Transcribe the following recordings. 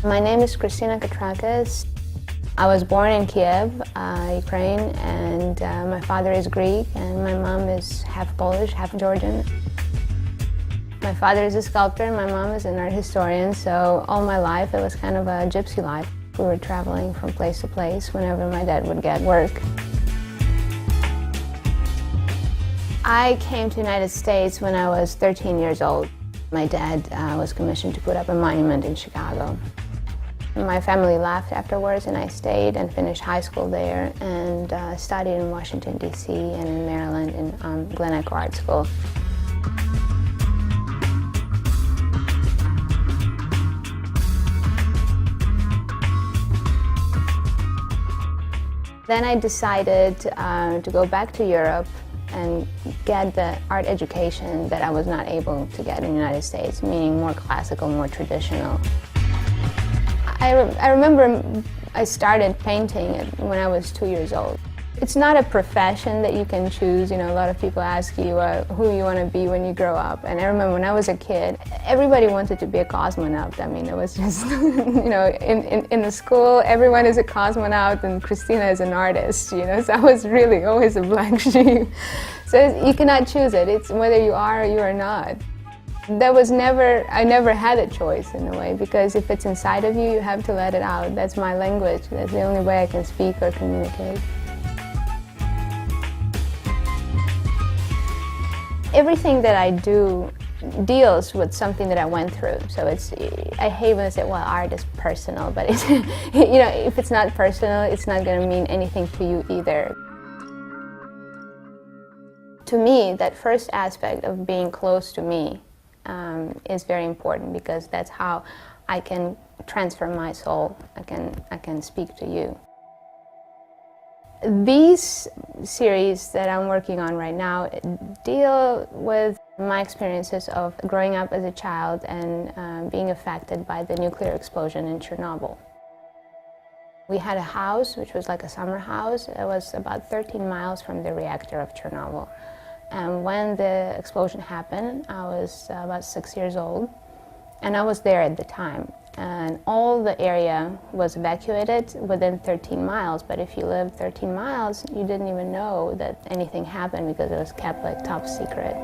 My name is Christina Katrakis. I was born in Kiev, Ukraine, and my father is Greek and my mom is half Polish, half Georgian. My father is a sculptor and my mom is an art historian, so all my life it was kind of a gypsy life. We were traveling from place to place whenever my dad would get work. I came to the United States when I was 13 years old. My dad was commissioned to put up a monument in Chicago. My family left afterwards and I stayed and finished high school there and studied in Washington, D.C. and in Maryland in Glen Echo Art School. Then I decided to go back to Europe and get the art education that I was not able to get in the United States, meaning more classical, more traditional. I remember I started painting when I was 2 years old. It's not a profession that you can choose. You know, a lot of people ask you who you want to be when you grow up. And I remember when I was a kid, everybody wanted to be a cosmonaut. I mean, it was just, you know, in the school, everyone is a cosmonaut and Christina is an artist, you know, so I was really always a blank sheet. So you cannot choose it. It's whether you are or you are not. I never had a choice in a way, because if it's inside of you, you have to let it out. That's my language. That's the only way I can speak or communicate. Everything that I do deals with something that I went through. So I hate when they say, well, art is personal, but it's, you know, if it's not personal, it's not going to mean anything to you either. To me, that first aspect of being close to me is very important, because that's how I can transfer my soul. I can speak to you. These series that I'm working on right now deal with my experiences of growing up as a child and being affected by the nuclear explosion in Chernobyl. We had a house, which was like a summer house. It was about 13 miles from the reactor of Chernobyl. And when the explosion happened, I was about 6 years old, and I was there at the time. And all the area was evacuated within 13 miles, but if you lived 13 miles, you didn't even know that anything happened because it was kept like top secret.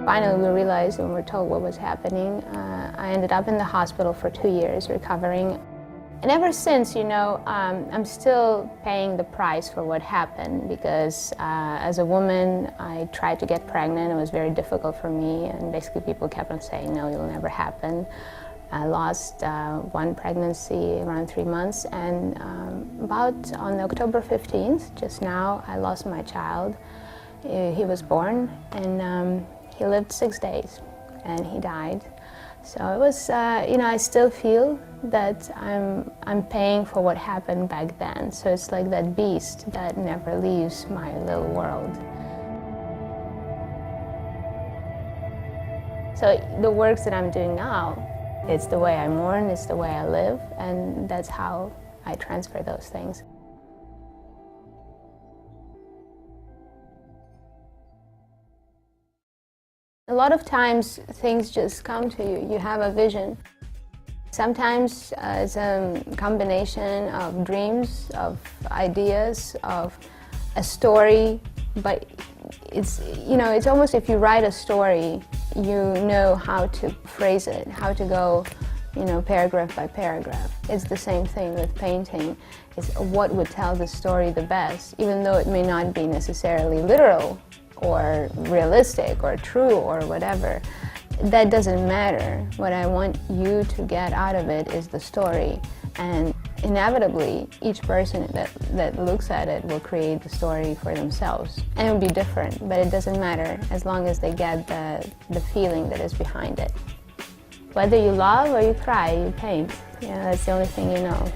Finally, we realized when we were told what was happening. I ended up in the hospital for 2 years recovering. And ever since, you know, I'm still paying the price for what happened, because as a woman, I tried to get pregnant. It was very difficult for me, and basically people kept on saying, no, it'll never happen. I lost one pregnancy around 3 months, and about on October 15th, just now, I lost my child. He was born, and he lived 6 days, and he died. So it was, you know, I still feel that I'm paying for what happened back then. So it's like that beast that never leaves my little world. So the works that I'm doing now, it's the way I mourn, it's the way I live, and that's how I transfer those things. A lot of times things just come to you. You have a vision. Sometimes it's a combination of dreams, of ideas, of a story, but it's, you know, it's almost if you write a story, you know how to phrase it, how to go, you know, paragraph by paragraph. It's the same thing with painting. It's what would tell the story the best, even though it may not be necessarily literal or realistic or true or whatever. That doesn't matter. What I want you to get out of it is the story. And inevitably, each person that looks at it will create the story for themselves. And it will be different, but it doesn't matter as long as they get the feeling that is behind it. Whether you love or you cry, you paint. Yeah, that's the only thing you know.